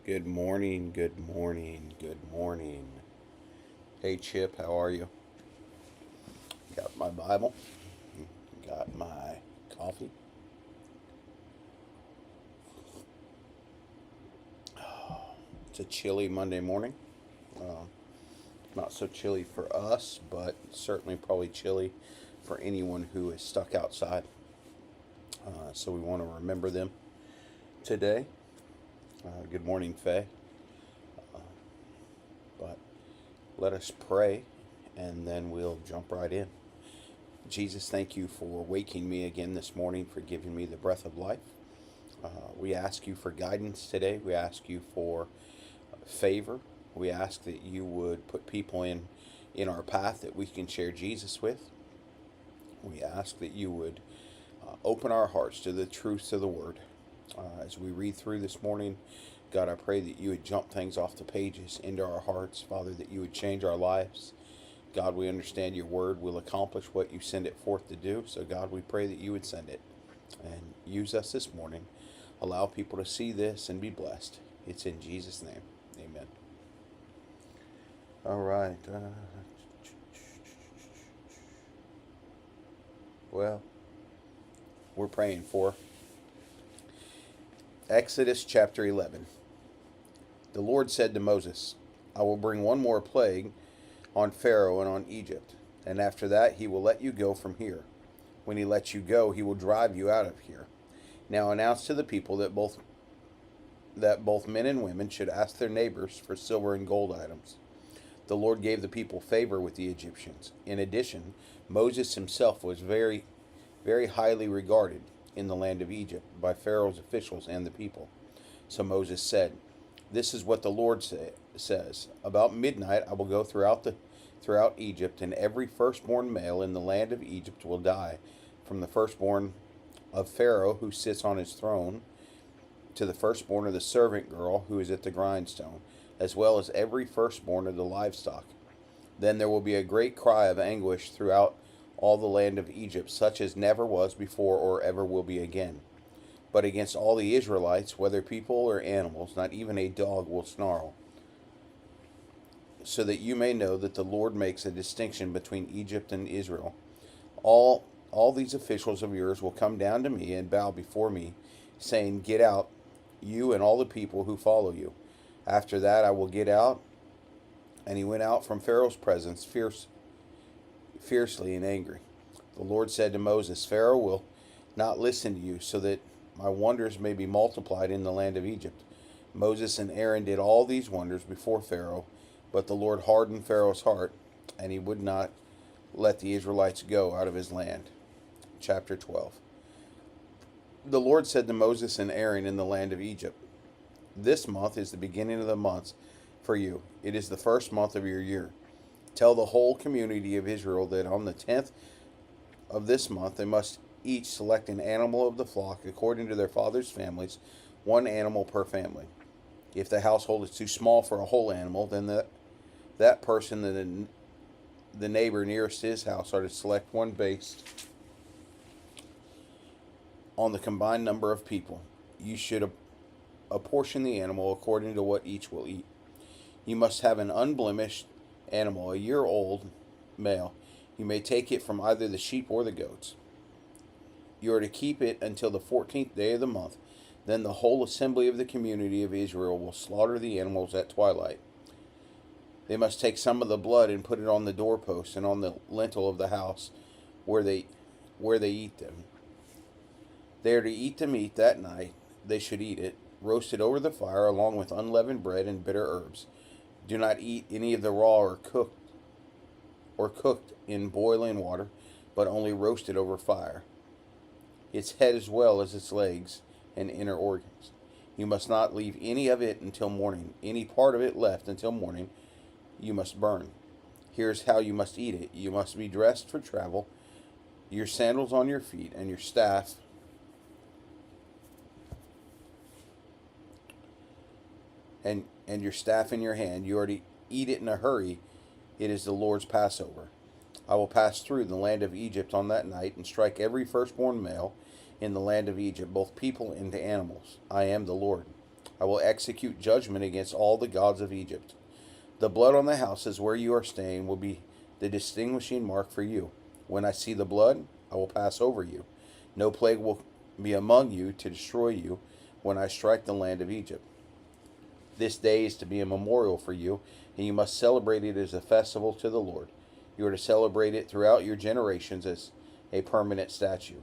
Good morning, good morning, good morning. Hey Chip, how are you? Got my Bible, got my coffee. It's a chilly Monday morning. Not so chilly for us, but certainly probably chilly for anyone who is stuck outside. So we want to remember them today. Good morning, Faye. But let us pray and then we'll jump right in. Jesus, thank you for waking me again this morning, for giving me the breath of life. We ask you for guidance today. We ask you for favor. We ask that you would put people in our path that we can share Jesus with. We ask that you would open our hearts to the truths of the word. As we read through this morning, God, I pray that you would jump things off the pages into our hearts, Father, that you would change our lives. God, we understand your word will accomplish what you send it forth to do. So, God, we pray that you would send it and use us this morning. Allow people to see this and be blessed. It's in Jesus' name. Amen. All right. Well, we're praying for Exodus chapter 11. The Lord said to Moses, I will bring one more plague on Pharaoh and on Egypt, and after that he will let you go from here. When he lets you go, he will drive you out of here. Now announce to the people that both men and women should ask their neighbors for silver and gold items. The Lord gave the people favor with the Egyptians. In addition, Moses himself was very, very highly regarded in the land of Egypt by Pharaoh's officials and the people. So Moses said, This is what the Lord says. About midnight I will go throughout Egypt, and every firstborn male in the land of Egypt will die, from the firstborn of Pharaoh who sits on his throne to the firstborn of the servant girl who is at the grindstone, as well as every firstborn of the livestock. Then there will be a great cry of anguish throughout all the land of Egypt, such as never was before or ever will be again. But against all the Israelites, whether people or animals, not even a dog will snarl. So that you may know that the Lord makes a distinction between Egypt and Israel. All these officials of yours will come down to me and bow before me, saying, Get out, you and all the people who follow you. After that I will get out. And he went out from Pharaoh's presence fiercely and angry. The Lord said to Moses, Pharaoh will not listen to you, so that my wonders may be multiplied in the land of Egypt. Moses and Aaron did all these wonders before Pharaoh, but the Lord hardened Pharaoh's heart, and he would not let the Israelites go out of his land. Chapter 12. The Lord said to Moses and Aaron in the land of Egypt, This month is the beginning of the months for you. It is the first month of your year. Tell the whole community of Israel that on the 10th of this month they must each select an animal of the flock according to their father's families, one animal per family. If the household is too small for a whole animal, then that person and the neighbor nearest his house are to select one based on the combined number of people. You should apportion the animal according to what each will eat. You must have an unblemished animal, a year old male. You may take it from either the sheep or the goats. You are to keep it until the 14th day of the month. Then the whole assembly of the community of Israel will slaughter the animals at twilight. They must take some of the blood and put it on the doorpost and on the lintel of the house where they eat them. They are to eat the meat that night. They should eat it, roasted over the fire along with unleavened bread and bitter herbs. Do not eat any of the raw or cooked in boiling water, but only roasted over fire, its head as well as its legs and inner organs. You must not leave any of it until morning. Any part of it left until morning you must burn. Here's how you must eat it. You must be dressed for travel, your sandals on your feet, and your staff and your staff in your hand. You are to eat it in a hurry. It is the Lord's Passover. I will pass through the land of Egypt on that night and strike every firstborn male in the land of Egypt, both people and animals. I am the Lord. I will execute judgment against all the gods of Egypt. The blood on the houses where you are staying will be the distinguishing mark for you. When I see the blood, I will pass over you. No plague will be among you to destroy you when I strike the land of Egypt. This day is to be a memorial for you, and you must celebrate it as a festival to the Lord. You are to celebrate it throughout your generations as a permanent statute.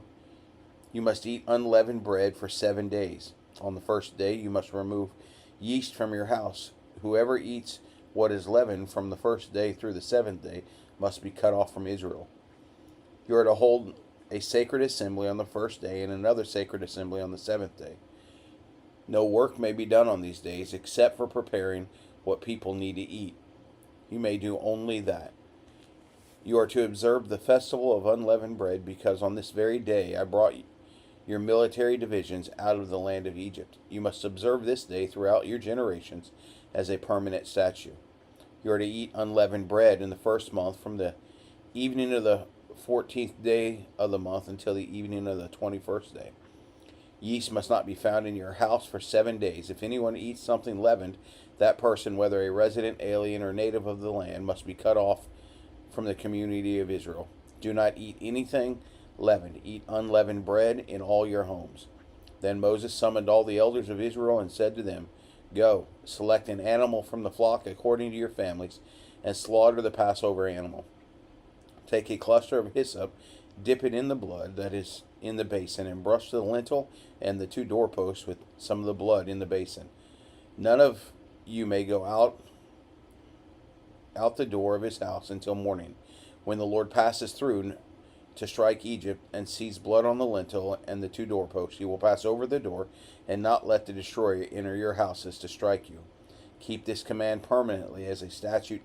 You must eat unleavened bread for 7 days. On the first day, you must remove yeast from your house. Whoever eats what is leavened from the first day through the 7th day must be cut off from Israel. You are to hold a sacred assembly on the first day and another sacred assembly on the 7th day. No work may be done on these days except for preparing what people need to eat. You may do only that. You are to observe the festival of unleavened bread because on this very day I brought your military divisions out of the land of Egypt. You must observe this day throughout your generations as a permanent statute. You are to eat unleavened bread in the first month from the evening of the 14th day of the month until the evening of the 21st day. Yeast must not be found in your house for 7 days. If anyone eats something leavened, that person, whether a resident, alien, or native of the land, must be cut off from the community of Israel. Do not eat anything leavened. Eat unleavened bread in all your homes. Then Moses summoned all the elders of Israel and said to them, Go, select an animal from the flock according to your families, and slaughter the Passover animal. Take a cluster of hyssop, dip it in the blood that is in the basin, and brush the lintel and the 2 doorposts with some of the blood in the basin. None of you may go out the door of his house until morning, when the Lord passes through to strike Egypt and sees blood on the lintel and the 2 doorposts. He will pass over the door and not let the destroyer enter your houses to strike you. Keep this command permanently as a statute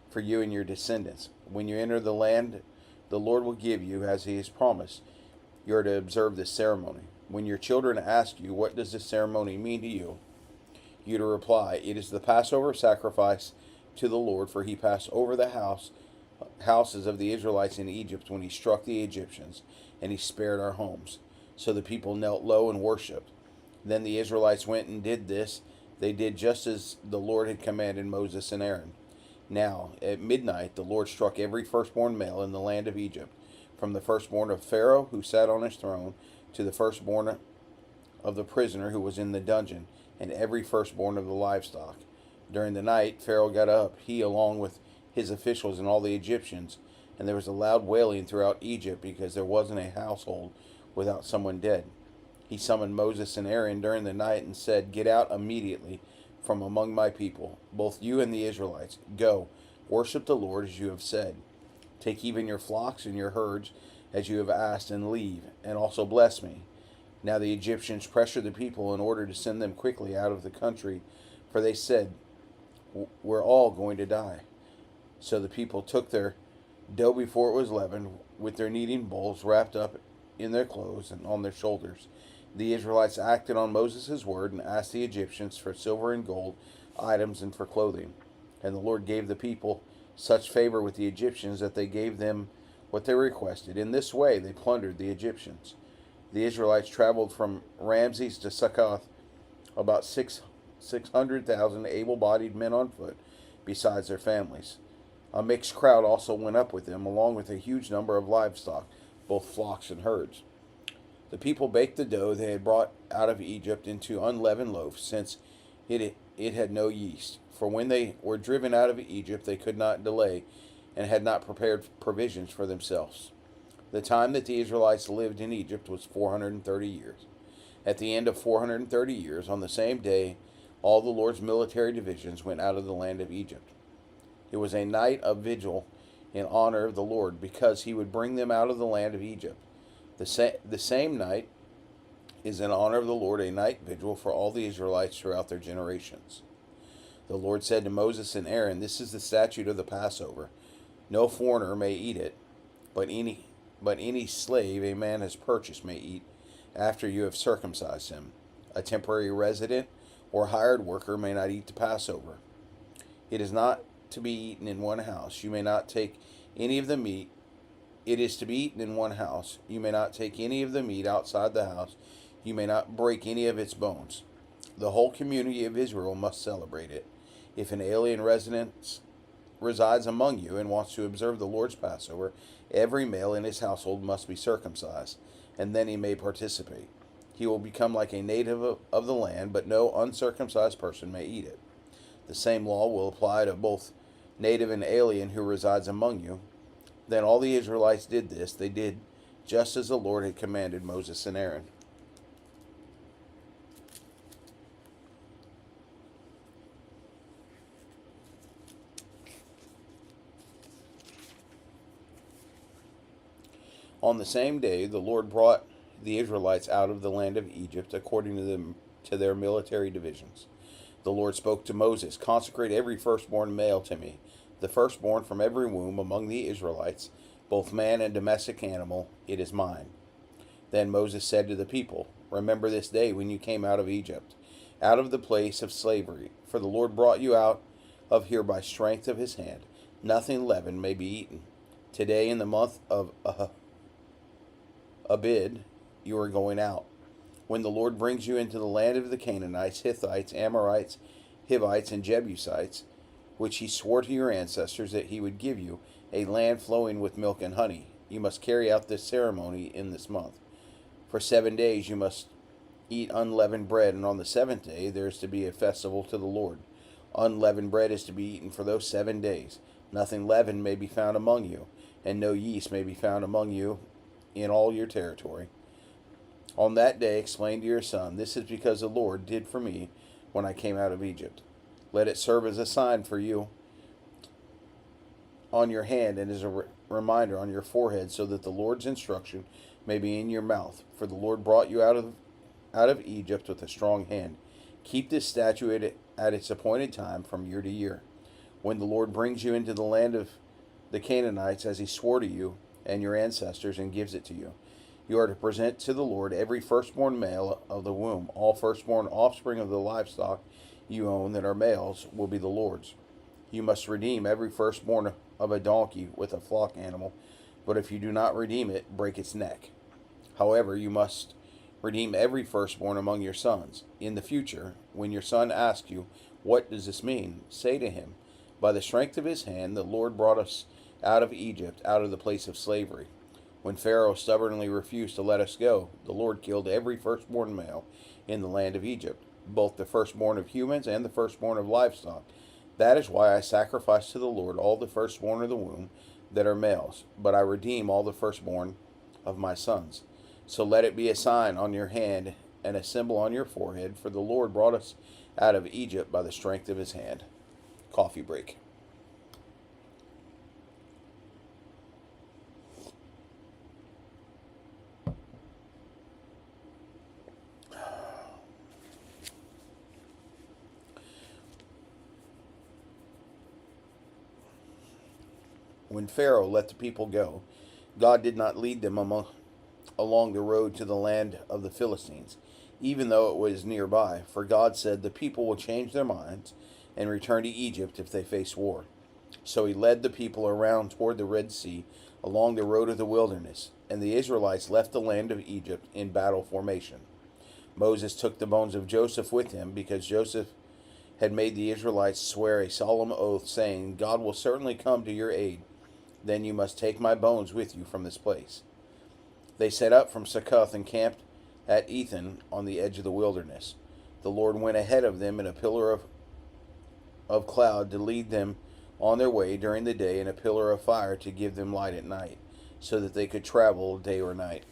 for you and your descendants. When you enter the land the Lord will give you, as he has promised, you are to observe this ceremony. When your children ask you, What does this ceremony mean to you? You to reply, It is the Passover sacrifice to the Lord, for he passed over the houses of the Israelites in Egypt when he struck the Egyptians, and he spared our homes. So the people knelt low and worshipped. Then the Israelites went and did this. They did just as the Lord had commanded Moses and Aaron. Now, at midnight, the Lord struck every firstborn male in the land of Egypt, from the firstborn of Pharaoh, who sat on his throne, to the firstborn of the prisoner who was in the dungeon, and every firstborn of the livestock. During the night, Pharaoh got up, he along with his officials and all the Egyptians, and there was a loud wailing throughout Egypt because there wasn't a household without someone dead. He summoned Moses and Aaron during the night and said, Get out immediately from among my people, both you and the Israelites. Go, worship the Lord as you have said. Take even your flocks and your herds as you have asked, and leave, and also bless me. Now the Egyptians pressured the people in order to send them quickly out of the country, for they said, We're all going to die. So the people took their dough before it was leavened, with their kneading bowls wrapped up in their clothes and on their shoulders. The Israelites acted on Moses' word and asked the Egyptians for silver and gold items and for clothing. And the Lord gave the people such favor with the Egyptians that they gave them what they requested. In this way they plundered the Egyptians. The Israelites traveled from Ramses to Succoth, about 600,000 able-bodied men on foot, besides their families. A mixed crowd also went up with them, along with a huge number of livestock, both flocks and herds. The people baked the dough they had brought out of Egypt into unleavened loaves, since it had no yeast. For when they were driven out of Egypt, they could not delay, and had not prepared provisions for themselves. The time that the Israelites lived in Egypt was 430 years. At the end of 430 years, on the same day, all the Lord's military divisions went out of the land of Egypt. It was a night of vigil in honor of the Lord, because he would bring them out of the land of Egypt. The same night is in honor of the Lord a night vigil for all the Israelites throughout their generations. The Lord said to Moses and Aaron, This is the statute of the Passover. No foreigner may eat it, but any slave a man has purchased may eat after you have circumcised him. A temporary resident or hired worker may not eat the Passover. It is not to be eaten in one house. You may not take any of the meat. It is to be eaten in one house. You may not take any of the meat outside the house. You may not break any of its bones. The whole community of Israel must celebrate it. If an alien resident resides among you and wants to observe the Lord's Passover, every male in his household must be circumcised, and then he may participate. He will become like a native of the land, but no uncircumcised person may eat it. The same law will apply to both native and alien who resides among you. Then all the Israelites did this. They did just as the Lord had commanded Moses and Aaron. On the same day, the Lord brought the Israelites out of the land of Egypt according to their military divisions. The Lord spoke to Moses, "Consecrate every firstborn male to me, the firstborn from every womb among the Israelites, both man and domestic animal, it is mine." Then Moses said to the people, "Remember this day when you came out of Egypt, out of the place of slavery, for the Lord brought you out of here by strength of his hand. Nothing leavened may be eaten. Today in the month of Abib, you are going out. When the Lord brings you into the land of the Canaanites, Hittites, Amorites, Hivites, and Jebusites, which he swore to your ancestors that he would give you, a land flowing with milk and honey, you must carry out this ceremony in this month. For 7 days you must eat unleavened bread, and on the seventh day there is to be a festival to the Lord. Unleavened bread is to be eaten for those 7 days. Nothing leavened may be found among you, and no yeast may be found among you in all your territory. On that day explain to your son, this is because the Lord did for me when I came out of Egypt. Let it serve as a sign for you on your hand and as a reminder on your forehead, so that the Lord's instruction may be in your mouth. For the Lord brought you out of Egypt with a strong hand. Keep this statute at its appointed time from year to year. When the Lord brings you into the land of the Canaanites, as he swore to you and your ancestors, and gives it to you, you are to present to the Lord every firstborn male of the womb. All firstborn offspring of the livestock you own that are males will be the Lord's. You must redeem every firstborn of a donkey with a flock animal, but if you do not redeem it, break its neck. However, you must redeem every firstborn among your sons. In the future, when your son asks you, "What does this mean?" say to him, "By the strength of his hand, the Lord brought us out of Egypt, out of the place of slavery. When Pharaoh stubbornly refused to let us go, the Lord killed every firstborn male in the land of Egypt, both the firstborn of humans and the firstborn of livestock. That is why I sacrifice to the Lord all the firstborn of the womb that are males, but I redeem all the firstborn of my sons. So let it be a sign on your hand and a symbol on your forehead, for the Lord brought us out of Egypt by the strength of his hand." Coffee break. When Pharaoh let the people go, God did not lead them along the road to the land of the Philistines, even though it was nearby, for God said the people will change their minds and return to Egypt if they face war. So he led the people around toward the Red Sea along the road of the wilderness, and the Israelites left the land of Egypt in battle formation. Moses took the bones of Joseph with him, because Joseph had made the Israelites swear a solemn oath, saying, "God will certainly come to your aid. Then you must take my bones with you from this place." They set up from Succoth and camped at Ethan on the edge of the wilderness. The Lord went ahead of them in a pillar of cloud to lead them on their way during the day, and a pillar of fire to give them light at night, so that they could travel day or night.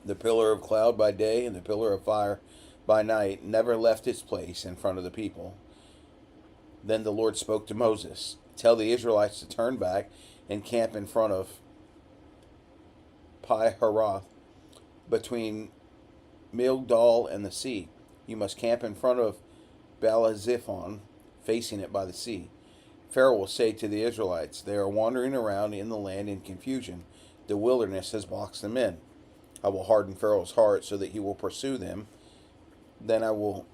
The pillar of cloud by day and the pillar of fire by night never left its place in front of the people. Then the Lord spoke to Moses, "Tell the Israelites to turn back and camp in front of Pi-haroth, between Migdol and the sea. You must camp in front of Baal-zephon, facing it by the sea. Pharaoh will say to the Israelites, 'They are wandering around in the land in confusion. The wilderness has boxed them in.' I will harden Pharaoh's heart so that he will pursue them. Then I will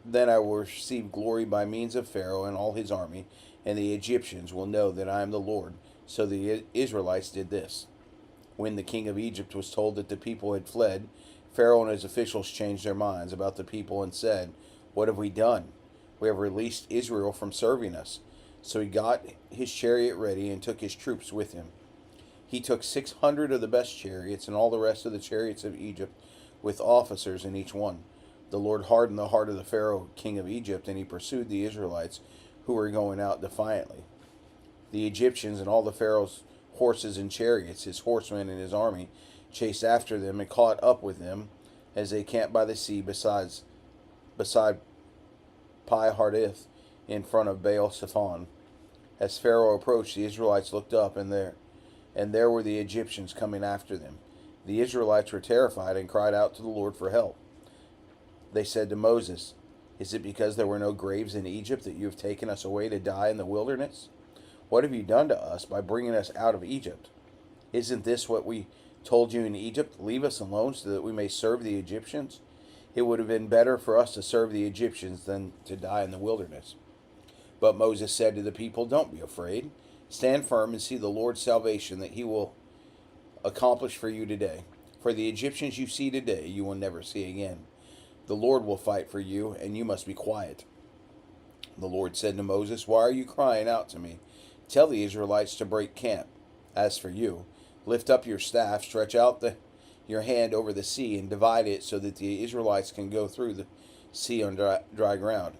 receive glory by means of Pharaoh and all his army, and the Egyptians will know that I am the Lord." So the Israelites did this. When the king of Egypt was told that the people had fled, Pharaoh and his officials changed their minds about the people and said, What have we done? We have released Israel from serving us. So he got his chariot ready and took his troops with him. He took 600 of the best chariots and all the rest of the chariots of Egypt, with officers in each one. The Lord hardened the heart of the Pharaoh, king of Egypt, and he pursued the Israelites who were going out defiantly. The Egyptians and all the Pharaoh's horses and chariots, his horsemen and his army, chased after them and caught up with them as they camped by the sea beside Pi Hardith in front of Baal Zephon. As Pharaoh approached, the Israelites looked up, and there were the Egyptians coming after them. The Israelites were terrified and cried out to the Lord for help. They said to Moses, "Is it because there were no graves in Egypt that you have taken us away to die in the wilderness? What have you done to us by bringing us out of Egypt? Isn't this what we told you in Egypt? Leave us alone so that we may serve the Egyptians? It would have been better for us to serve the Egyptians than to die in the wilderness." But Moses said to the people, "Don't be afraid. Stand firm and see the Lord's salvation that he will accomplish for you today. For the Egyptians you see today, you will never see again. The Lord will fight for you, and you must be quiet." The Lord said to Moses, "Why are you crying out to me? Tell the Israelites to break camp. As for you, lift up your staff, stretch out your hand over the sea, and divide it so that the Israelites can go through the sea on dry ground.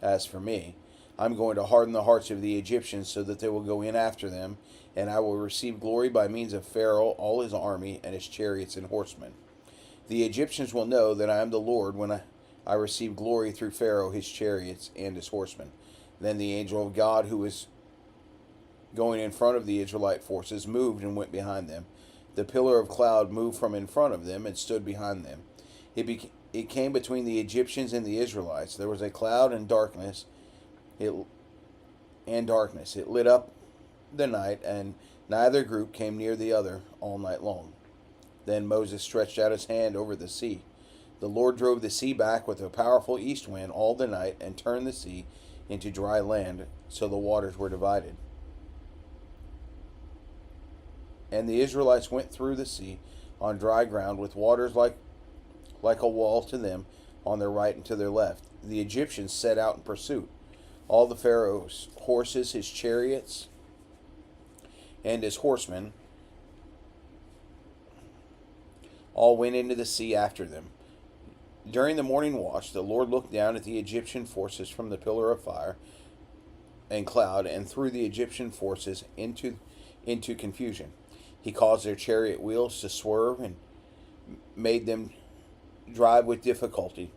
As for me, I'm going to harden the hearts of the Egyptians so that they will go in after them, and I will receive glory by means of Pharaoh, all his army, and his chariots and horsemen. The Egyptians will know that I am the Lord when I receive glory through Pharaoh, his chariots, and his horsemen." Then the angel of God, who was going in front of the Israelite forces, moved and went behind them. The pillar of cloud moved from in front of them and stood behind them. It came between the Egyptians and the Israelites. There was a cloud and darkness. It lit up the night, and neither group came near the other all night long. Then Moses stretched out his hand over the sea. The Lord drove the sea back with a powerful east wind all the night and turned the sea into dry land, so the waters were divided. And the Israelites went through the sea on dry ground, with waters like a wall to them on their right and to their left. The Egyptians set out in pursuit. All the Pharaoh's horses, his chariots, and his horsemen all went into the sea after them. During the morning watch, the Lord looked down at the Egyptian forces from the pillar of fire and cloud, and threw the Egyptian forces into confusion. He caused their chariot wheels to swerve and made them drive with difficulty.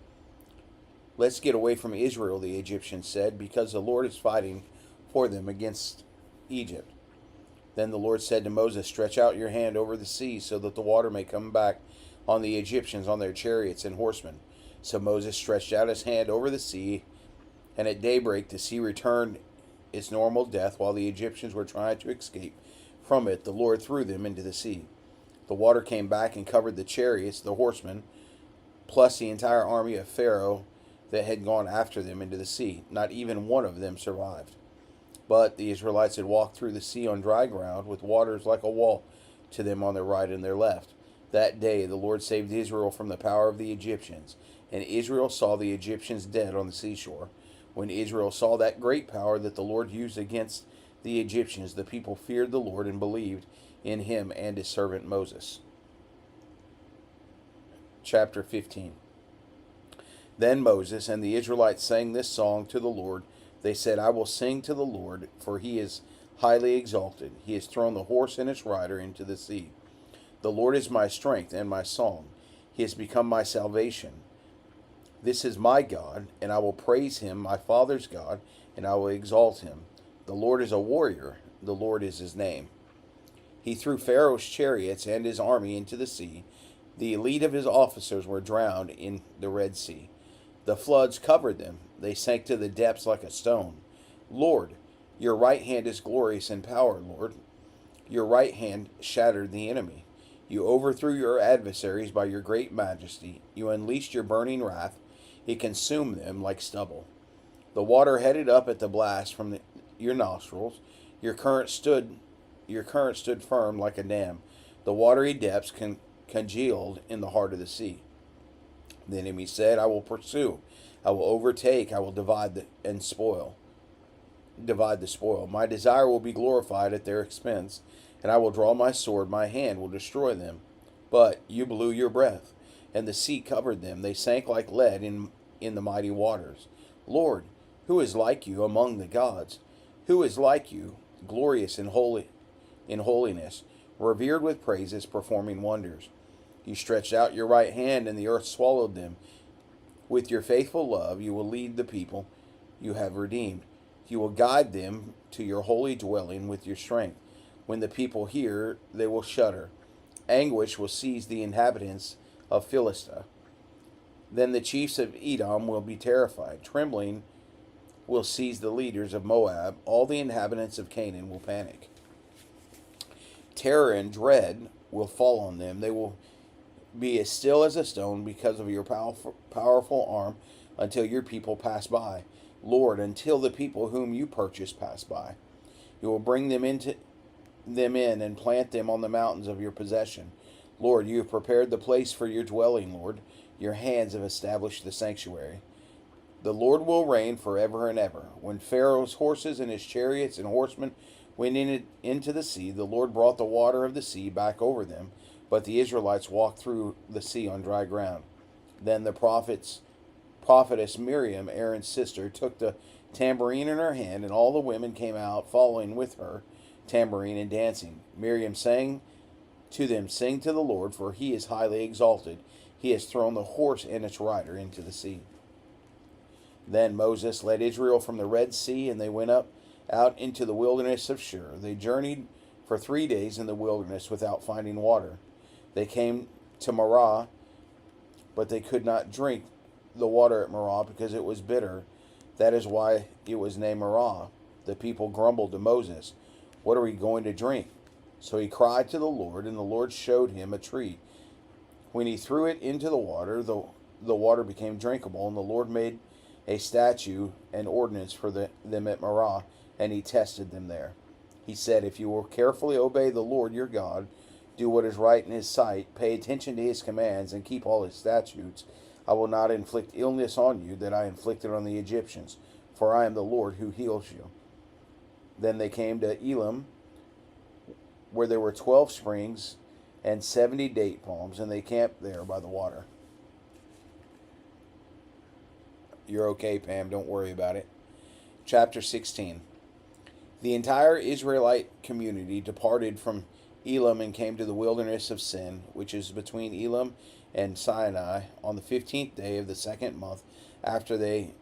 "Let's get away from Israel," the Egyptians said, "because the Lord is fighting for them against Egypt." Then the Lord said to Moses, "Stretch out your hand over the sea so that the water may come back on the Egyptians, on their chariots and horsemen." So Moses stretched out his hand over the sea, and at daybreak the sea returned its normal depth. While the Egyptians were trying to escape from it, the Lord threw them into the sea. The water came back and covered the chariots, the horsemen, plus the entire army of Pharaoh that had gone after them into the sea. Not even one of them survived. But the Israelites had walked through the sea on dry ground, with waters like a wall to them on their right and their left. That day the Lord saved Israel from the power of the Egyptians, and Israel saw the Egyptians dead on the seashore. When Israel saw that great power that the Lord used against the Egyptians, the people feared the Lord and believed in him and his servant Moses. Chapter 15. Then Moses and the Israelites sang this song to the Lord. They said, "I will sing to the Lord, for he is highly exalted. He has thrown the horse and its rider into the sea. The Lord is my strength and my song. He has become my salvation. This is my God, and I will praise him, my father's God, and I will exalt him. The Lord is a warrior. The Lord is his name. He threw Pharaoh's chariots and his army into the sea. The elite of his officers were drowned in the Red Sea. The floods covered them. They sank to the depths like a stone. Lord, your right hand is glorious in power, Lord. Your right hand shattered the enemy. You overthrew your adversaries by your great majesty. You unleashed your burning wrath. It consumed them like stubble. The water headed up at the blast from your nostrils. Your current stood firm like a dam. The watery depths congealed in the heart of the sea. The enemy said, "I will pursue. I will overtake, I will divide the spoil. My desire will be glorified at their expense, and I will draw my sword, my hand will destroy them. But you blew your breath, and the sea covered them. They sank like lead in the mighty waters. Lord, who is like you among the gods? Who is like you, glorious in holiness, revered with praises, performing wonders? You stretched out your right hand, and the earth swallowed them. With your faithful love, you will lead the people you have redeemed. You will guide them to your holy dwelling with your strength. When the people hear, they will shudder. Anguish will seize the inhabitants of Philistia. Then the chiefs of Edom will be terrified. Trembling will seize the leaders of Moab. All the inhabitants of Canaan will panic. Terror and dread will fall on them. They will be as still as a stone because of your powerful arm until your people pass by. Lord, until the people whom you purchase pass by. You will bring them in and plant them on the mountains of your possession. Lord, you have prepared the place for your dwelling, Lord. Your hands have established the sanctuary. The Lord will reign forever and ever. When Pharaoh's horses and his chariots and horsemen went into the sea, the Lord brought the water of the sea back over them, but the Israelites walked through the sea on dry ground. Then the prophetess Miriam, Aaron's sister, took the tambourine in her hand, and all the women came out following with her, tambourine and dancing. Miriam sang to them, "Sing to the Lord, for he is highly exalted. He has thrown the horse and its rider into the sea." Then Moses led Israel from the Red Sea, and they went out into the wilderness of Shur. They journeyed for 3 days in the wilderness without finding water. They came to Marah, but they could not drink the water at Marah because it was bitter. That is why it was named Marah. The people grumbled to Moses, "What are we going to drink?" So he cried to the Lord, and the Lord showed him a tree. When he threw it into the water, the water became drinkable, and the Lord made a statute and ordinance for them at Marah, and he tested them there. He said, "If you will carefully obey the Lord your God, do what is right in his sight, pay attention to his commands, and keep all his statutes, I will not inflict illness on you that I inflicted on the Egyptians, for I am the Lord who heals you." Then they came to Elim, where there were 12 springs and 70 date palms, and they camped there by the water. You're okay, Pam. Don't worry about it. Chapter 16. The entire Israelite community departed from Elim and came to the wilderness of Sin, which is between Elim and Sinai, on the 15th day of the second month after they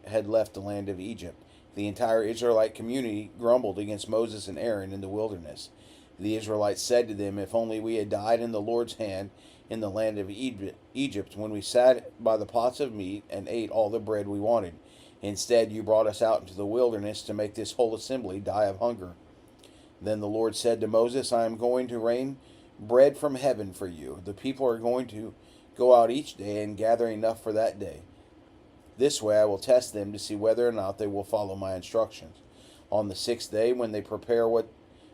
had left the land of Egypt. The entire Israelite community grumbled against Moses and Aaron in the wilderness. The Israelites said to them, "If only we had died in the Lord's hand in the land of Egypt, when we sat by the pots of meat and ate all the bread we wanted. Instead, you brought us out into the wilderness to make this whole assembly die of hunger." Then the Lord said to Moses, "I am going to rain bread from heaven for you. The people are going to go out each day and gather enough for that day. This way I will test them to see whether or not they will follow my instructions. On the 6th day, when they prepare what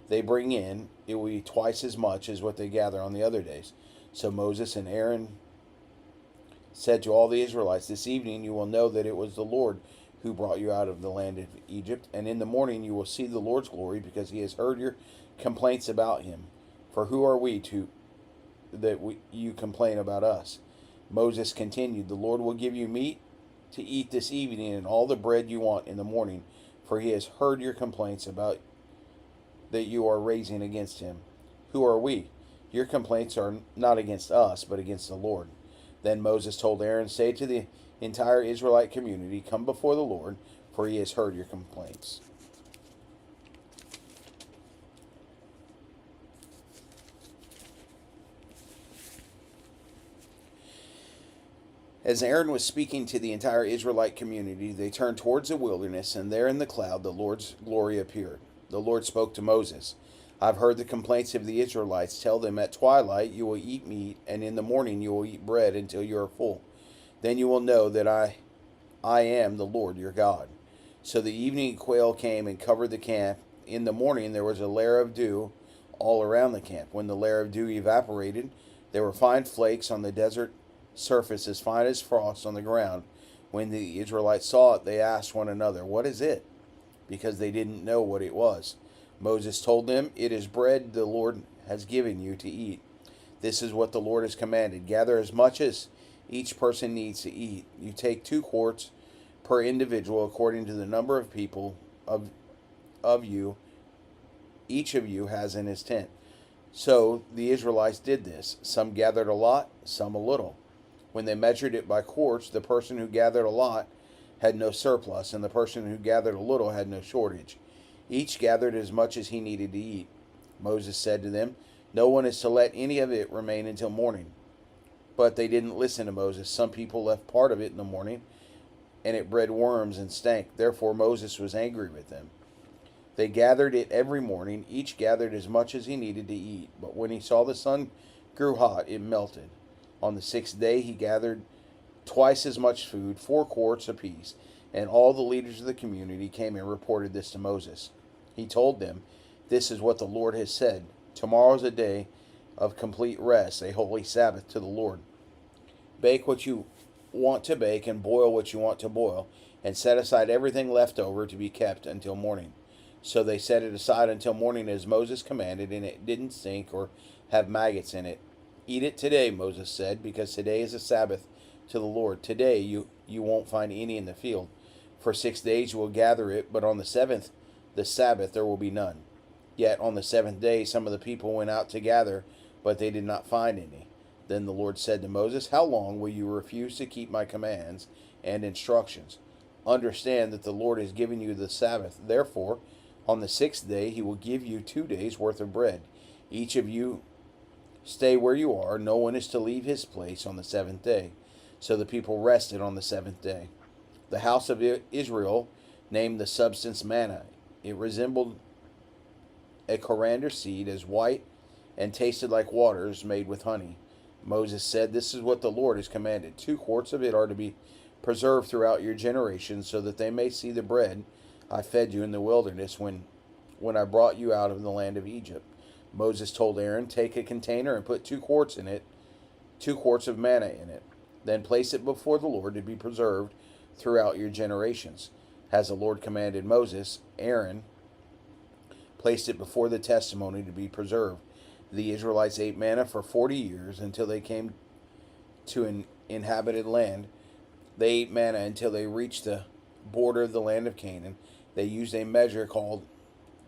they bring in, it will be twice as much as what they gather on the other days." So Moses and Aaron said to all the Israelites, "This evening you will know that it was the Lord who brought you out of the land of Egypt, and in the morning you will see the Lord's glory, because he has heard your complaints about him. For who are we you complain about us?" Moses continued, "The Lord will give you meat to eat this evening and all the bread you want in the morning, for he has heard your complaints about that you are raising against him. Who are we? Your complaints are not against us, but against the Lord." Then Moses told Aaron, "Say to the entire Israelite community, 'Come before the Lord, for he has heard your complaints.'" As Aaron was speaking to the entire Israelite community, they turned towards the wilderness, and there in the cloud the Lord's glory appeared. The Lord spoke to Moses, "I've heard the complaints of the Israelites. Tell them, at twilight you will eat meat, and in the morning you will eat bread until you are full. Then you will know that I am the Lord your God." So the evening quail came and covered the camp. In the morning there was a layer of dew all around the camp. When the layer of dew evaporated, there were fine flakes on the desert surface, as fine as frost on the ground. When the Israelites saw it, they asked one another, "What is it?" Because they didn't know what it was. Moses told them, "It is bread the Lord has given you to eat. This is what the Lord has commanded. Gather as much as each person needs to eat. You take 2 quarts per individual according to the number of people of you each of you has in his tent." So the Israelites did this. Some gathered a lot, some a little. When they measured it by quarts, the person who gathered a lot had no surplus, and the person who gathered a little had no shortage. Each gathered as much as he needed to eat. Moses said to them, "No one is to let any of it remain until morning." But they didn't listen to Moses. Some people left part of it in the morning, and it bred worms and stank. Therefore Moses was angry with them. They gathered it every morning. Each gathered as much as he needed to eat. But when he saw the sun grew hot, it melted. On the 6th day he gathered twice as much food, 4 quarts apiece, and all the leaders of the community came and reported this to Moses. He told them, "This is what the Lord has said. Tomorrow is a day of complete rest, a holy Sabbath to the Lord. Bake what you want to bake and boil what you want to boil, and set aside everything left over to be kept until morning." So they set it aside until morning as Moses commanded, and it didn't stink or have maggots in it. "Eat it today," Moses said, "because today is a Sabbath to the Lord. Today you won't find any in the field. For 6 days you will gather it, but on the seventh, the Sabbath, there will be none." Yet on the 7th day some of the people went out to gather, but they did not find any. Then the Lord said to Moses, "How long will you refuse to keep my commands and instructions? Understand that the Lord has given you the Sabbath. Therefore, on the 6th day he will give you 2 days' worth of bread. Each of you stay where you are. No one is to leave his place on the 7th day." So the people rested on the 7th day. The house of Israel named the substance manna. It resembled a coriander seed, as white, and tasted like waters made with honey. Moses said, "This is what the Lord has commanded. 2 quarts of it are to be preserved throughout your generations, so that they may see the bread I fed you in the wilderness when I brought you out of the land of Egypt." Moses told Aaron, "Take a container and put 2 quarts in it, 2 quarts of manna in it. Then place it before the Lord to be preserved throughout your generations." As the Lord commanded Moses, Aaron placed it before the testimony to be preserved. The Israelites ate manna for 40 years until they came to an inhabited land. They ate manna until they reached the border of the land of Canaan. They used a measure called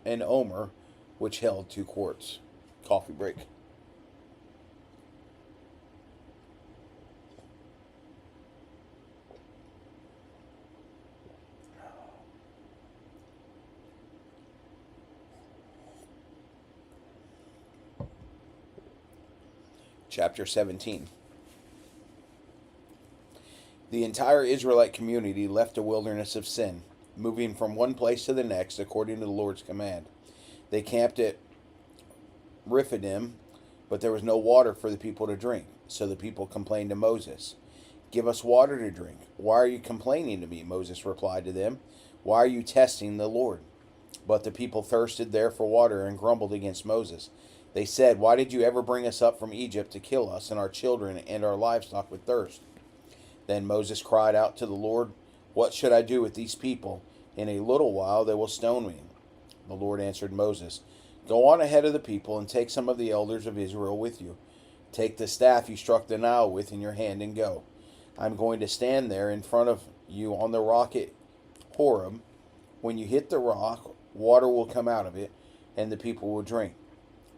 an omer, which held 2 quarts. Coffee break. Chapter 17. The entire Israelite community left the wilderness of Sin, moving from one place to the next according to the Lord's command. They camped at Rephidim, but there was no water for the people to drink. So the people complained to Moses, "Give us water to drink." "Why are you complaining to me?" Moses replied to them. "Why are you testing the Lord?" But the people thirsted there for water and grumbled against Moses. They said, "Why did you ever bring us up from Egypt to kill us and our children and our livestock with thirst?" Then Moses cried out to the Lord, "What should I do with these people? In a little while they will stone me." The Lord answered Moses, "Go on ahead of the people and take some of the elders of Israel with you. Take the staff you struck the Nile with in your hand and go. I'm going to stand there in front of you on the rock at Horeb. When you hit the rock, water will come out of it, and the people will drink."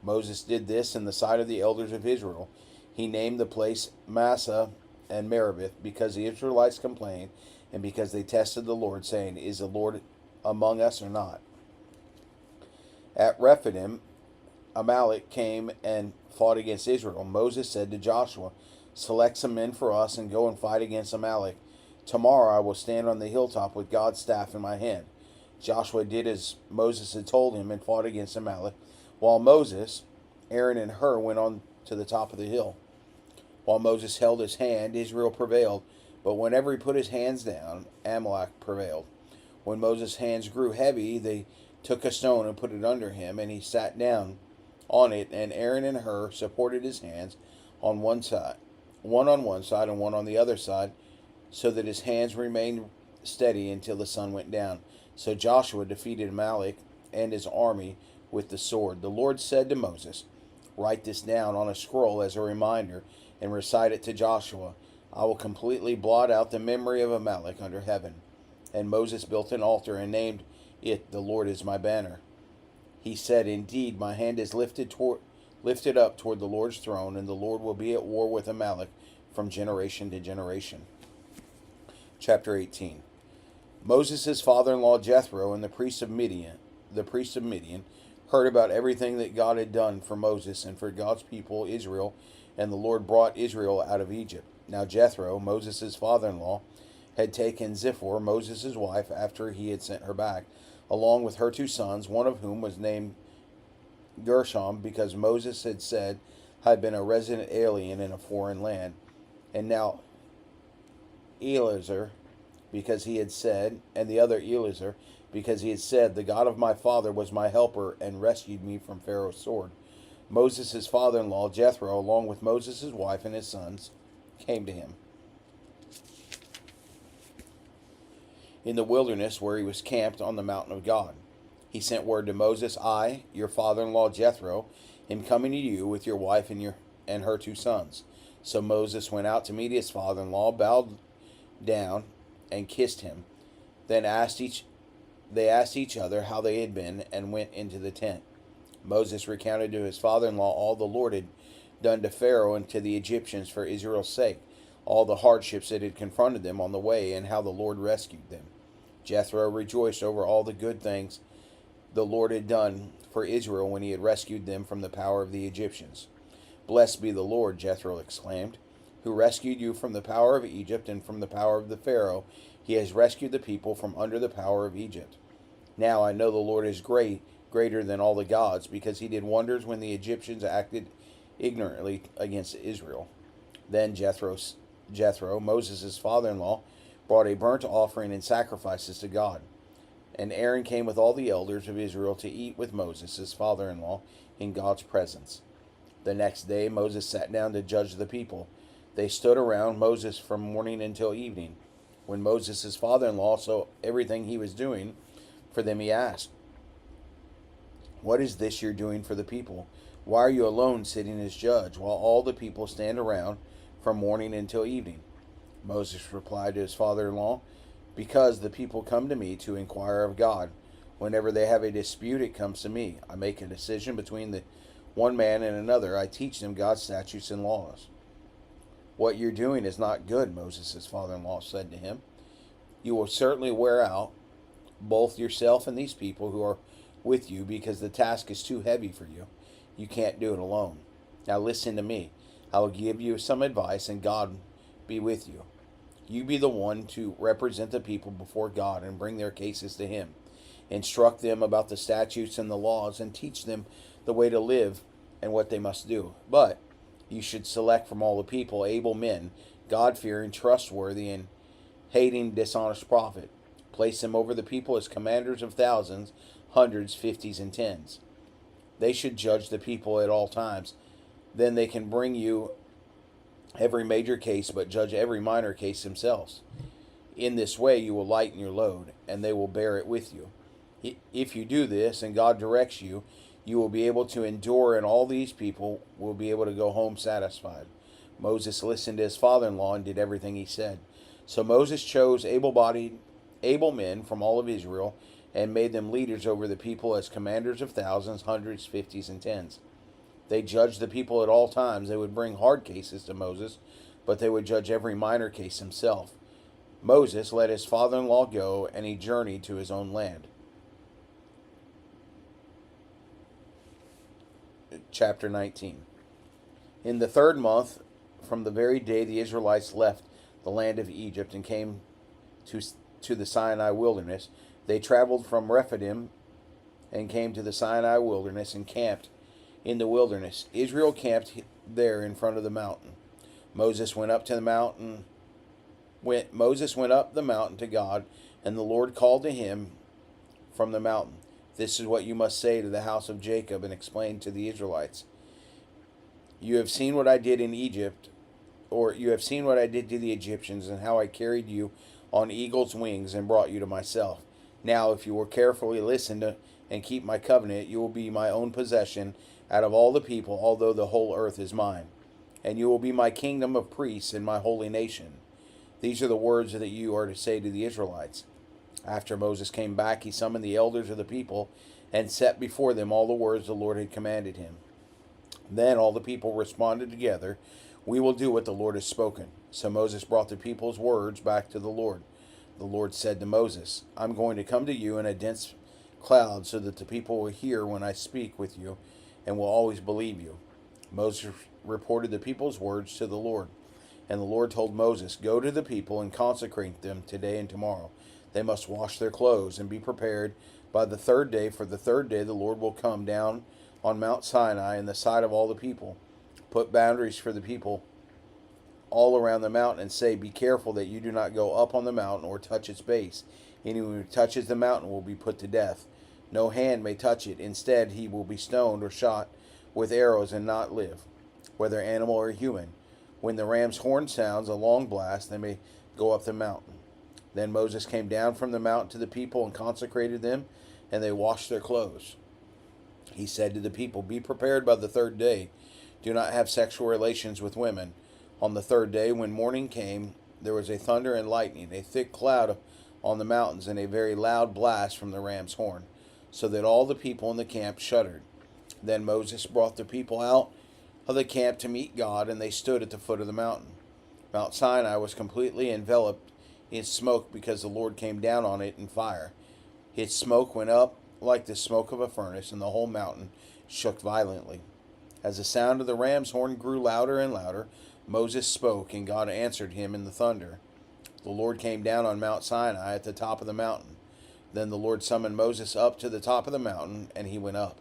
Moses did this in the sight of the elders of Israel. He named the place Massah and Meribah, because the Israelites complained, and because they tested the Lord, saying, "Is the Lord among us or not?" At Rephidim, Amalek came and fought against Israel. Moses said to Joshua, "Select some men for us and go and fight against Amalek. Tomorrow I will stand on the hilltop with God's staff in my hand." Joshua did as Moses had told him and fought against Amalek, while Moses, Aaron, and Hur went on to the top of the hill. While Moses held his hand, Israel prevailed, but whenever he put his hands down, Amalek prevailed. When Moses' hands grew heavy, they took a stone and put it under him, and he sat down on it, and Aaron and Hur supported his hands on one side, one on one side and one on the other side, so that his hands remained steady until the sun went down. So Joshua defeated Amalek and his army with the sword. The Lord said to Moses, "Write this down on a scroll as a reminder and recite it to Joshua. I will completely blot out the memory of Amalek under heaven." And Moses built an altar and named it, "The Lord is my banner." He said, "Indeed, my hand is lifted up toward the Lord's throne, and the Lord will be at war with Amalek from generation to generation." Chapter 18. Moses' father-in-law Jethro and the priest of Midian, heard about everything that God had done for Moses and for God's people Israel, and the Lord brought Israel out of Egypt. Now Jethro, Moses' father-in-law, had taken Zipporah, Moses' wife, after he had sent her back, along with her 2 sons, one of whom was named Gershom, because Moses had said, "I've been a resident alien in a foreign land." And now Eleazar, because he had said, and the other Eleazar, because he had said, "The God of my father was my helper and rescued me from Pharaoh's sword." Moses' father-in-law Jethro, along with Moses' wife and his sons, came to him in the wilderness where he was camped on the mountain of God. He sent word to Moses, "I, your father-in-law Jethro, am coming to you with your wife and her 2 sons." So Moses went out to meet his father-in-law, bowed down, and kissed him. Then they asked each other how they had been, and went into the tent. Moses recounted to his father-in-law all the Lord had done to Pharaoh and to the Egyptians for Israel's sake, all the hardships that had confronted them on the way, and how the Lord rescued them. Jethro rejoiced over all the good things the Lord had done for Israel when he had rescued them from the power of the Egyptians. "Blessed be the Lord," Jethro exclaimed, "who rescued you from the power of Egypt and from the power of the Pharaoh. He has rescued the people from under the power of Egypt. Now I know the Lord is greater than all the gods, because he did wonders when the Egyptians acted ignorantly against Israel." Then Jethro, Moses' father-in-law, brought a burnt offering and sacrifices to God. And Aaron came with all the elders of Israel to eat with Moses, his father-in-law, in God's presence. The next day Moses sat down to judge the people. They stood around Moses from morning until evening. When Moses' father-in-law saw everything he was doing for them, he asked, "What is this you're doing for the people? Why are you alone sitting as judge, while all the people stand around from morning until evening?" Moses replied to his father-in-law, "Because the people come to me to inquire of God. Whenever they have a dispute, it comes to me. I make a decision between the one man and another. I teach them God's statutes and laws." "What you're doing is not good," Moses' father-in-law said to him. "You will certainly wear out both yourself and these people who are with you, because the task is too heavy for you. You can't do it alone. Now listen to me. I will give you some advice, and God be with you. You be the one to represent the people before God and bring their cases to him. Instruct them about the statutes and the laws, and teach them the way to live and what they must do. But you should select from all the people able men, God-fearing, trustworthy, and hating dishonest profit. Place them over the people as commanders of thousands, hundreds, fifties, and tens. They should judge the people at all times. Then they can bring you every major case, but judge every minor case themselves. In this way you will lighten your load, and they will bear it with you. If you do this, and God directs you, you will be able to endure, and all these people will be able to go home satisfied." Moses listened to his father-in-law and did everything he said. So Moses chose able men from all of Israel, and made them leaders over the people as commanders of thousands, hundreds, fifties, and tens. They judged the people at all times. They would bring hard cases to Moses, but they would judge every minor case himself. Moses let his father-in-law go, and he journeyed to his own land. Chapter 19. In the 3rd month, from the very day the Israelites left the land of Egypt and came to the Sinai wilderness, they traveled from Rephidim and came to the Sinai wilderness and camped in the wilderness. Israel camped there in front of the mountain. Moses went up the mountain to God, and the Lord called to him from the mountain. "This is what you must say to the house of Jacob and explain to the Israelites. You have seen what I did in Egypt or you have seen what I did to the Egyptians, and how I carried you on eagle's wings and brought you to myself. Now, if you will carefully listen to and keep my covenant, you will be my own possession out of all the people, although the whole earth is mine. And you will be my kingdom of priests and my holy nation. These are the words that you are to say to the Israelites. After Moses came back, he summoned the elders of the people and set before them all the words the Lord had commanded him. Then all the people responded together, "We will do what the Lord has spoken." So Moses brought the people's words back to the Lord. The Lord said to Moses, "I'm going to come to you in a dense cloud so that the people will hear when I speak with you and will always believe you." Moses reported the people's words to the Lord. And the Lord told Moses, "Go to the people and consecrate them today and tomorrow. They must wash their clothes and be prepared by the third day, for the third day the Lord will come down on Mount Sinai in the sight of all the people. Put boundaries for the people all around the mountain and say, 'Be careful that you do not go up on the mountain or touch its base. Anyone who touches the mountain will be put to death. No hand may touch it. Instead, he will be stoned or shot with arrows and not live, whether animal or human. When the ram's horn sounds a long blast, they may go up the mountain.'" Then Moses came down from the mountain to the people and consecrated them, and they washed their clothes. He said to the people, "Be prepared by the third day. Do not have sexual relations with women." On the third day, when morning came, there was a thunder and lightning, a thick cloud on the mountains, and a very loud blast from the ram's horn, so that all the people in the camp shuddered. Then Moses brought the people out of the camp to meet God, and they stood at the foot of the mountain. Mount Sinai was completely enveloped in smoke because the Lord came down on it in fire. Its smoke went up like the smoke of a furnace, and the whole mountain shook violently. As the sound of the ram's horn grew louder and louder, Moses spoke, and God answered him in the thunder. The Lord came down on Mount Sinai at the top of the mountain. Then the Lord summoned Moses up to the top of the mountain, and he went up.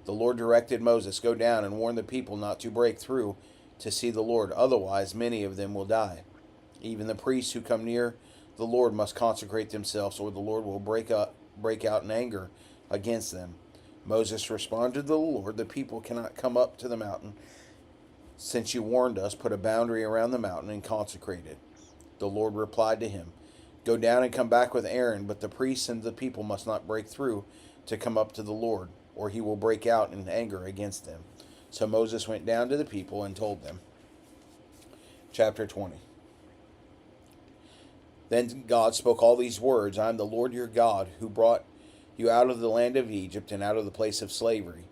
The Lord directed Moses, "Go down and warn the people not to break through to see the Lord, otherwise many of them will die. Even the priests who come near the Lord must consecrate themselves, or the Lord will break out in anger against them." Moses responded to the Lord, "The people cannot come up to the mountain. Since you warned us, put a boundary around the mountain and consecrate it." The Lord replied to him, "Go down and come back with Aaron, but the priests and the people must not break through to come up to the Lord, or he will break out in anger against them." So Moses went down to the people and told them. Chapter 20. Then God spoke all these words, "I am the Lord your God, who brought you out of the land of Egypt and out of the place of slavery.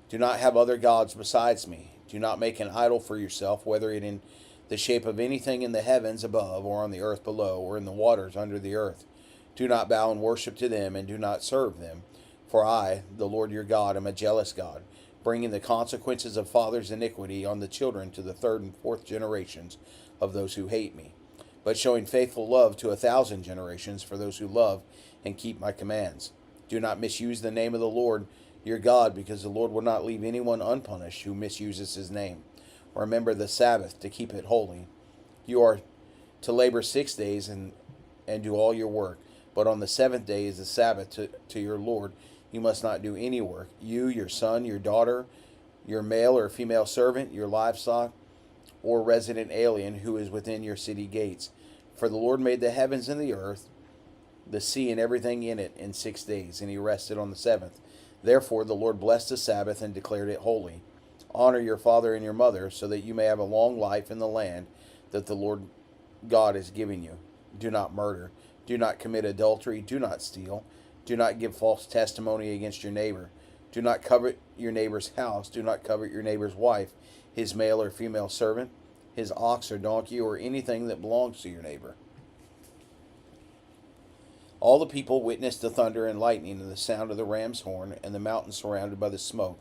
Do not have other gods besides me. Do not make an idol for yourself, whether it in the shape of anything in the heavens above, or on the earth below, or in the waters under the earth. Do not bow and worship to them, and do not serve them. For I, the Lord your God, am a jealous God, bringing the consequences of fathers' iniquity on the children to the third and fourth generations of those who hate me, but showing faithful love to 1,000 generations for those who love and keep my commands. Do not misuse the name of the Lord your God, because the Lord will not leave anyone unpunished who misuses his name. Remember the Sabbath to keep it holy. You are to labor 6 days and do all your work, but on the seventh day is the Sabbath to your Lord. You must not do any work. You, your son, your daughter, your male or female servant, your livestock, or resident alien who is within your city gates. For the Lord made the heavens and the earth, the sea and everything in it, in 6 days, and he rested on the seventh. Therefore the Lord blessed the Sabbath and declared it holy. Honor your father and your mother, so that you may have a long life in the land that the Lord God is giving you. Do not murder. Do not commit adultery. Do not steal. Do not give false testimony against your neighbor. Do not covet your neighbor's house. Do not covet your neighbor's wife, his male or female servant, his ox or donkey, or anything that belongs to your neighbor. All the people witnessed the thunder and lightning and the sound of the ram's horn, and the mountain surrounded by the smoke.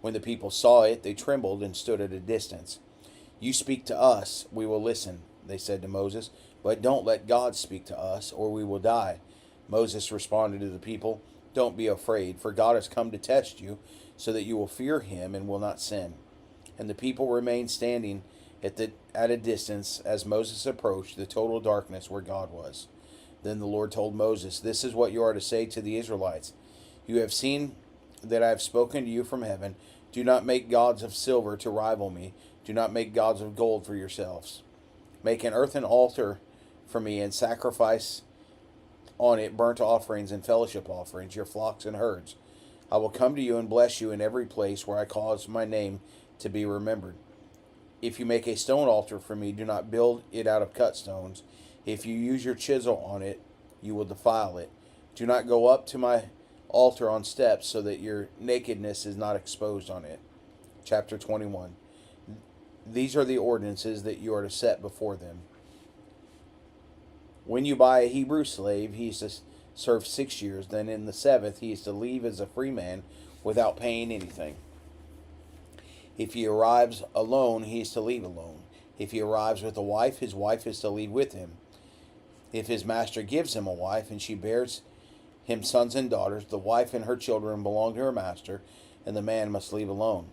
When the people saw it, they trembled and stood at a distance. "You speak to us, we will listen," they said to Moses, "but don't let God speak to us, or we will die." Moses responded to the people, "Don't be afraid, for God has come to test you, so that you will fear him and will not sin." And the people remained standing at a distance as Moses approached the total darkness where God was. Then the Lord told Moses, "This is what you are to say to the Israelites. You have seen that I have spoken to you from heaven. Do not make gods of silver to rival me. Do not make gods of gold for yourselves. Make an earthen altar for me and sacrifice on it burnt offerings and fellowship offerings, your flocks and herds. I will come to you and bless you in every place where I cause my name to be remembered. If you make a stone altar for me, do not build it out of cut stones. If you use your chisel on it, you will defile it. Do not go up to my altar on steps, so that your nakedness is not exposed on it. Chapter 21. These are the ordinances that you are to set before them. When you buy a Hebrew slave, he is to serve 6 years. Then in the seventh, he is to leave as a free man without paying anything. If he arrives alone, he is to leave alone. If he arrives with a wife, his wife is to leave with him. If his master gives him a wife, and she bears him sons and daughters, the wife and her children belong to her master, and the man must leave alone.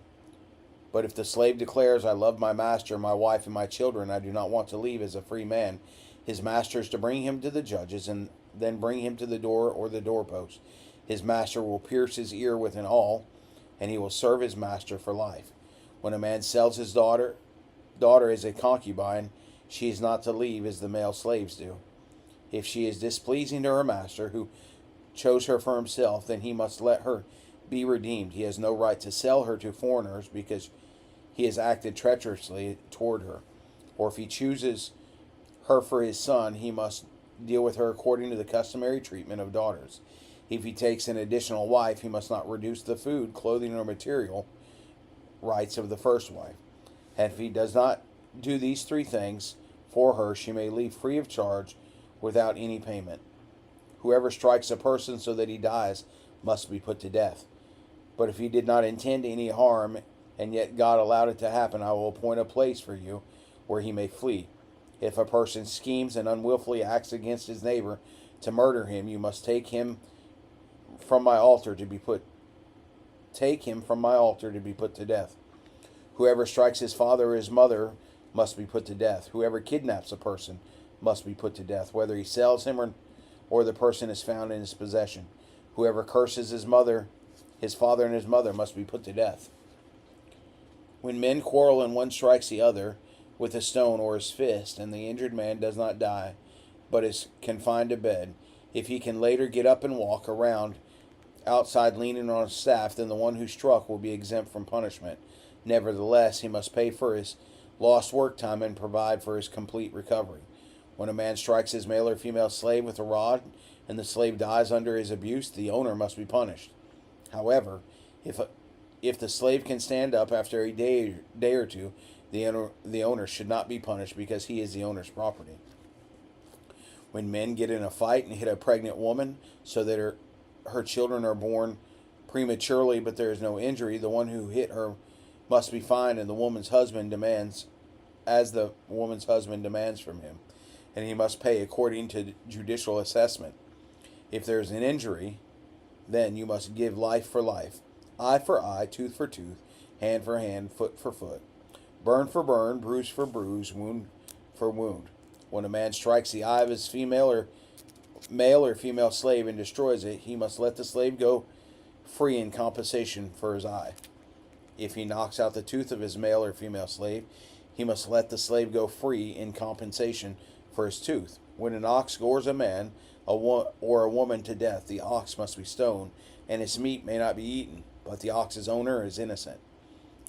But if the slave declares, I love my master, my wife, and my children, I do not want to leave as a free man, his master is to bring him to the judges, and then bring him to the door or the doorpost. His master will pierce his ear with an awl, and he will serve his master for life. When a man sells his daughter as a concubine, she is not to leave as the male slaves do. If she is displeasing to her master, who chose her for himself, then he must let her be redeemed. He has no right to sell her to foreigners, because he has acted treacherously toward her. Or if he chooses her for his son, he must deal with her according to the customary treatment of daughters. If he takes an additional wife, he must not reduce the food, clothing, or material rights of the first wife. And if he does not do these three things for her, she may leave free of charge without any payment. Whoever strikes a person so that he dies must be put to death. But if he did not intend any harm, and yet God allowed it to happen, I will appoint a place for you where he may flee. If a person schemes and unwillfully acts against his neighbor to murder him, you must take him from my altar to be put to death. Whoever strikes his father or his mother must be put to death. Whoever kidnaps a person must be put to death, whether he sells him or the person is found in his possession. Whoever curses his father and his mother must be put to death. When men quarrel and one strikes the other with a stone or his fist, and the injured man does not die, but is confined to bed, if he can later get up and walk around outside leaning on a staff, then the one who struck will be exempt from punishment. Nevertheless, he must pay for his lost work time and provide for his complete recovery. When a man strikes his male or female slave with a rod, and the slave dies under his abuse, the owner must be punished. However, if the slave can stand up after a day or two, the owner should not be punished, because he is the owner's property. When men get in a fight and hit a pregnant woman so that her children are born prematurely but there is no injury, the one who hit her must be fined, and the woman's husband demands from him, and he must pay according to judicial assessment. If there is an injury, then you must give life for life, eye for eye, tooth for tooth, hand for hand, foot for foot, burn for burn, bruise for bruise, wound for wound. When a man strikes the eye of his male or female slave and destroys it, he must let the slave go free in compensation for his eye. If he knocks out the tooth of his male or female slave, he must let the slave go free in compensation for his tooth. When an ox gores a man or a woman to death, the ox must be stoned, and its meat may not be eaten, but the ox's owner is innocent.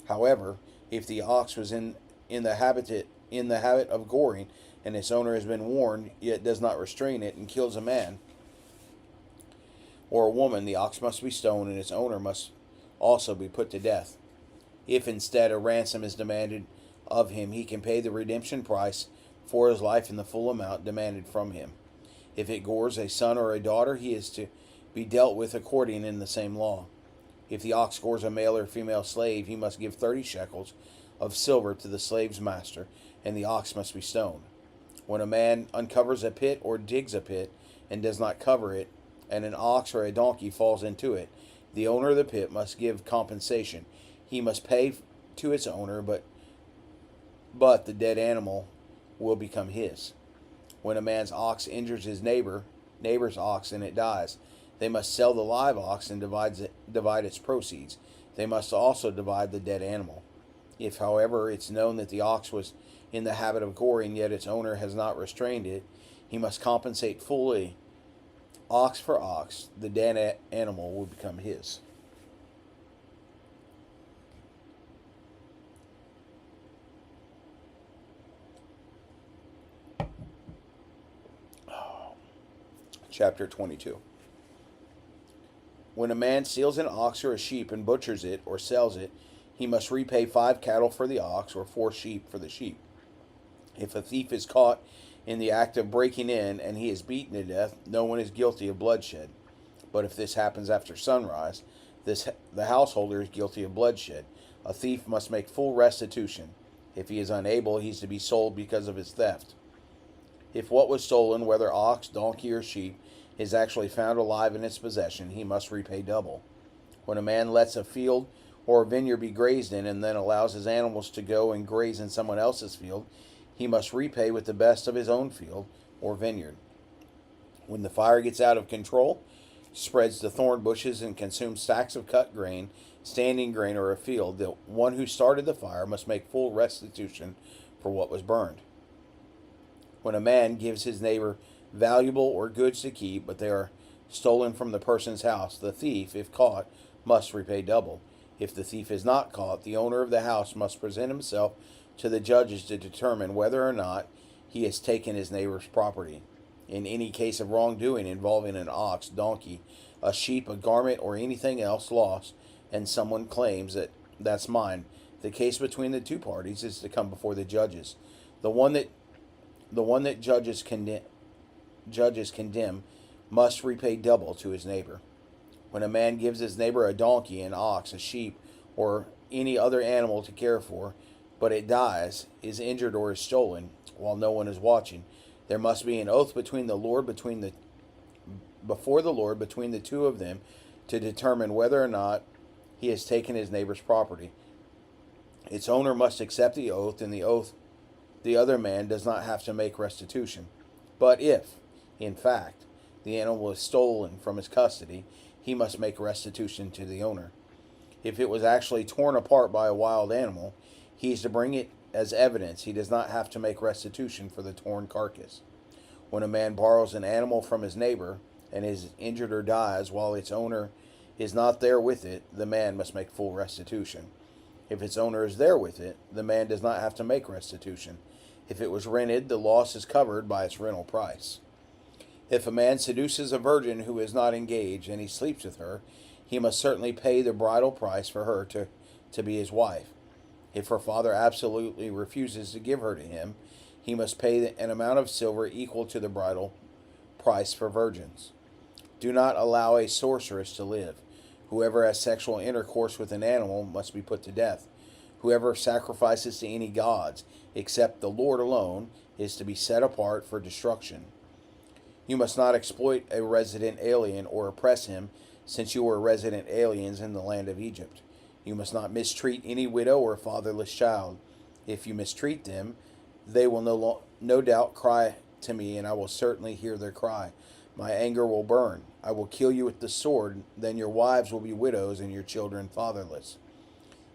However, if the ox was in the habit of goring, and its owner has been warned, yet does not restrain it, and kills a man or a woman, the ox must be stoned, and its owner must also be put to death. If instead a ransom is demanded of him, he can pay the redemption price for his life in the full amount demanded from him. If it gores a son or a daughter, he is to be dealt with according in the same law. If the ox gores a male or female slave, he must give 30 shekels of silver to the slave's master, and the ox must be stoned. When a man uncovers a pit or digs a pit and does not cover it, and an ox or a donkey falls into it, the owner of the pit must give compensation. He must pay to its owner, but the dead animal will become his. When a man's ox injures his neighbor's ox, and it dies, they must sell the live ox and divide its proceeds. They must also divide the dead animal. If, however, it's known that the ox was in the habit of goring, yet its owner has not restrained it, he must compensate fully, ox for ox. The dead animal will become his. Chapter 22. When a man steals an ox or a sheep and butchers it or sells it, he must repay 5 cattle for the ox or 4 sheep for the sheep. If a thief is caught in the act of breaking in and he is beaten to death, no one is guilty of bloodshed. But if this happens after sunrise, the householder is guilty of bloodshed. A thief must make full restitution. If he is unable, he is to be sold because of his theft. If what was stolen, whether ox, donkey, or sheep, is actually found alive in its possession, he must repay double. When a man lets a field or a vineyard be grazed in and then allows his animals to go and graze in someone else's field, he must repay with the best of his own field or vineyard. When the fire gets out of control, spreads the thorn bushes and consumes stacks of cut grain, standing grain, or a field, the one who started the fire must make full restitution for what was burned. When a man gives his neighbor valuable or goods to keep, but they are stolen from the person's house, the thief, if caught, must repay double. If the thief is not caught, the owner of the house must present himself to the judges to determine whether or not he has taken his neighbor's property. In any case of wrongdoing involving an ox, donkey, a sheep, a garment, or anything else lost, and someone claims that that's mine, the case between the two parties is to come before the judges. The one that judges condemn must repay double to his neighbor. When a man gives his neighbor a donkey, an ox, a sheep, or any other animal to care for, but it dies, is injured, or is stolen, while no one is watching, there must be an oath before the Lord between the two of them to determine whether or not he has taken his neighbor's property. Its owner must accept the oath, and the other man does not have to make restitution. But if, in fact, the animal is stolen from his custody, he must make restitution to the owner. If it was actually torn apart by a wild animal, he is to bring it as evidence. He does not have to make restitution for the torn carcass. When a man borrows an animal from his neighbor and is injured or dies while its owner is not there with it, the man must make full restitution. If its owner is there with it, the man does not have to make restitution. If it was rented, the loss is covered by its rental price. If a man seduces a virgin who is not engaged and he sleeps with her, he must certainly pay the bridal price for her to be his wife. If her father absolutely refuses to give her to him, he must pay an amount of silver equal to the bridal price for virgins. Do not allow a sorceress to live. Whoever has sexual intercourse with an animal must be put to death. Whoever sacrifices to any gods, except the Lord alone, is to be set apart for destruction. You must not exploit a resident alien or oppress him, since you were resident aliens in the land of Egypt. You must not mistreat any widow or fatherless child. If you mistreat them, they will no doubt cry to me, and I will certainly hear their cry. My anger will burn. I will kill you with the sword. Then your wives will be widows and your children fatherless.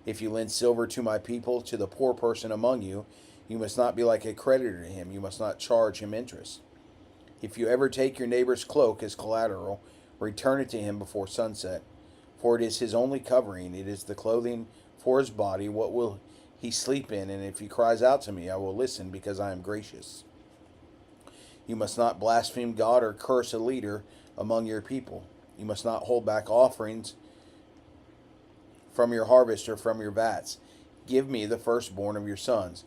If you lend silver to my people, to the poor person among you, you must not be like a creditor to him. You must not charge him interest. If you ever take your neighbor's cloak as collateral, return it to him before sunset. For it is his only covering. It is the clothing for his body. What will he sleep in? And if he cries out to me, I will listen, because I am gracious. You must not blaspheme God or curse a leader among your people. You must not hold back offerings from your harvest or from your vats. Give me the firstborn of your sons.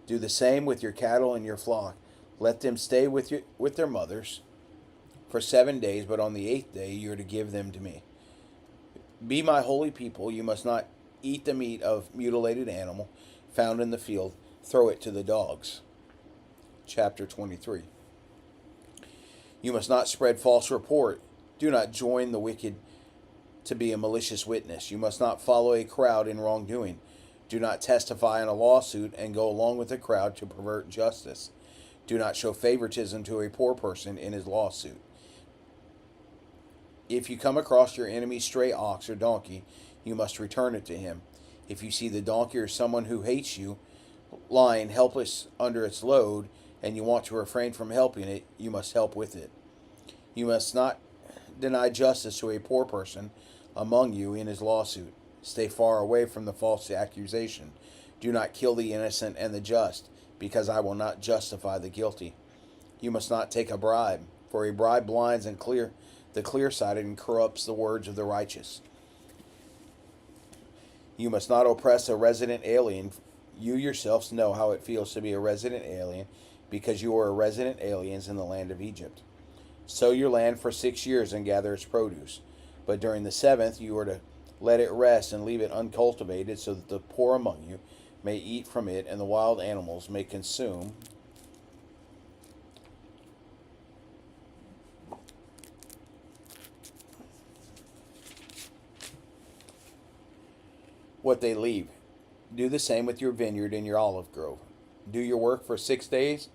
Do the same with your cattle and your flock. Let them stay with their mothers for 7 days, but on the 8th day you are to give them to me. Be my holy people. You must not eat the meat of mutilated animal found in the field. Throw it to the dogs. Chapter 23. You must not spread false report. Do not join the wicked to be a malicious witness. You must not follow a crowd in wrongdoing. Do not testify in a lawsuit and go along with the crowd to pervert justice. Do not show favoritism to a poor person in his lawsuit. If you come across your enemy's stray ox or donkey, you must return it to him. If you see the donkey or someone who hates you lying helpless under its load, and you want to refrain from helping it, you must help with it. You must not deny justice to a poor person among you in his lawsuit. Stay far away from the false accusation. Do not kill the innocent and the just, because I will not justify the guilty. You must not take a bribe, for a bribe blinds the clear-sighted and corrupts the words of the righteous. You must not oppress a resident alien. You yourselves know how it feels to be a resident alien, because you are resident aliens in the land of Egypt. Sow your land for 6 years and gather its produce. But during the seventh you are to let it rest and leave it uncultivated, so that the poor among you may eat from it, and the wild animals may consume what they leave. Do the same with your vineyard and your olive grove. Do your work for 6 days,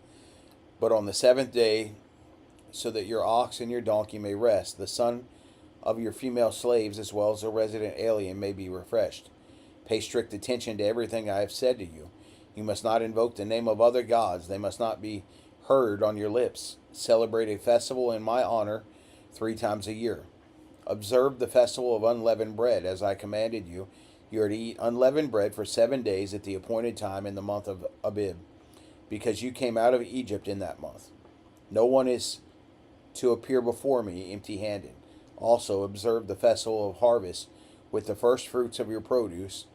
but on the seventh day, so that your ox and your donkey may rest, the son of your female slaves as well as a resident alien may be refreshed. Pay strict attention to everything I have said to you. You must not invoke the name of other gods. They must not be heard on your lips. Celebrate a festival in my honor 3 times a year. Observe the festival of unleavened bread, as I commanded you. You are to eat unleavened bread for 7 days at the appointed time in the month of Abib, because you came out of Egypt in that month. No one is to appear before me empty-handed. Also observe the festival of harvest with the first fruits of your produce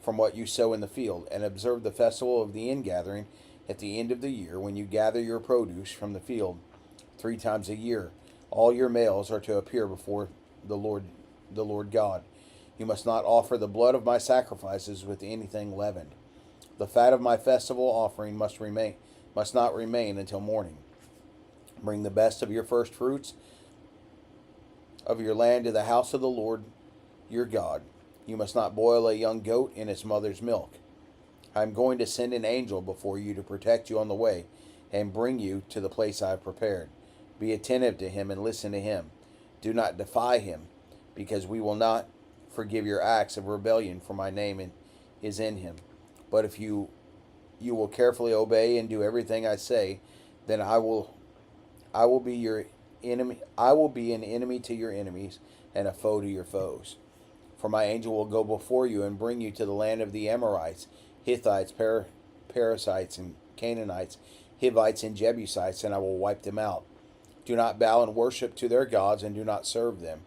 from what you sow in the field, and observe the festival of the ingathering at the end of the year, when you gather your produce from the field 3 times a year. All your males are to appear before the Lord God. You must not offer the blood of my sacrifices with anything leavened. The fat of my festival offering must not remain until morning. Bring the best of your first fruits of your land to the house of the Lord your God. You must not boil a young goat in its mother's milk. I am going to send an angel before you to protect you on the way and bring you to the place I have prepared. Be attentive to him and listen to him. Do not defy him, because we will not forgive your acts of rebellion, for my name is in him. But if you will carefully obey and do everything I say, then I will be your enemy. I will be an enemy to your enemies and a foe to your foes. For my angel will go before you and bring you to the land of the Amorites, Hittites, Perizzites, and Canaanites, Hivites, and Jebusites, and I will wipe them out. Do not bow and worship to their gods, and do not serve them.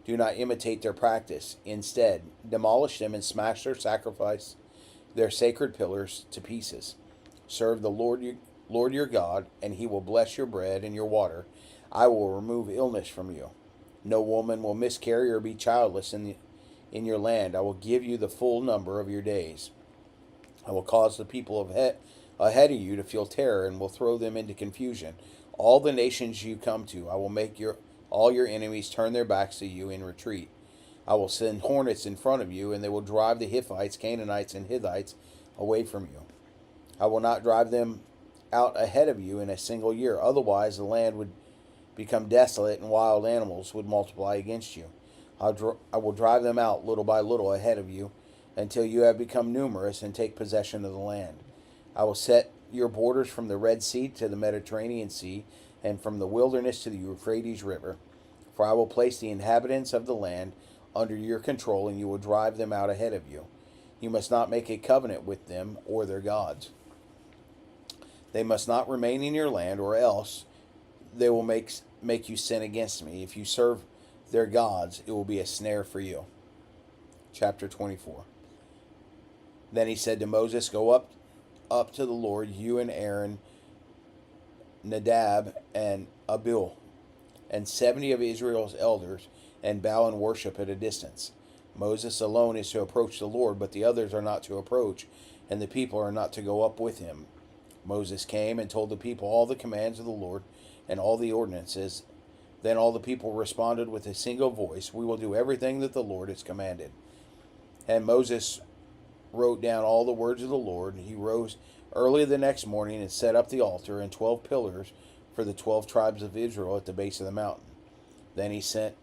Do not imitate their practice. Instead, demolish them and smash their sacred pillars to pieces. Serve the Lord your God, and he will bless your bread and your water. I will remove illness from you. No woman will miscarry or be childless in your land. I will give you the full number of your days. I will cause the people ahead of you to feel terror, and will throw them into confusion. All the nations you come to, I will make all your enemies turn their backs to you in retreat. I will send hornets in front of you, and they will drive the Hittites, Canaanites, and Hittites away from you. I will not drive them out ahead of you in a single year. Otherwise, the land would become desolate, and wild animals would multiply against you. I will drive them out little by little ahead of you, until you have become numerous and take possession of the land. I will set your borders from the Red Sea to the Mediterranean Sea, and from the wilderness to the Euphrates River. For I will place the inhabitants of the land under your control, and you will drive them out ahead of you. You must not make a covenant with them or their gods. They must not remain in your land, or else they will make you sin against me. If you serve their gods, it will be a snare for you. Chapter 24. Then he said to Moses, Go up to the Lord, you and Aaron, Nadab and Abihu, and 70 of Israel's elders, and bow and worship at a distance. Moses alone is to approach the Lord, but the others are not to approach, and the people are not to go up with him. Moses came and told the people all the commands of the Lord and all the ordinances. Then all the people responded with a single voice, We will do everything that the Lord has commanded. And Moses wrote down all the words of the Lord. He rose early the next morning and set up the altar and 12 pillars for the 12 tribes of Israel at the base of the mountain. Then he sent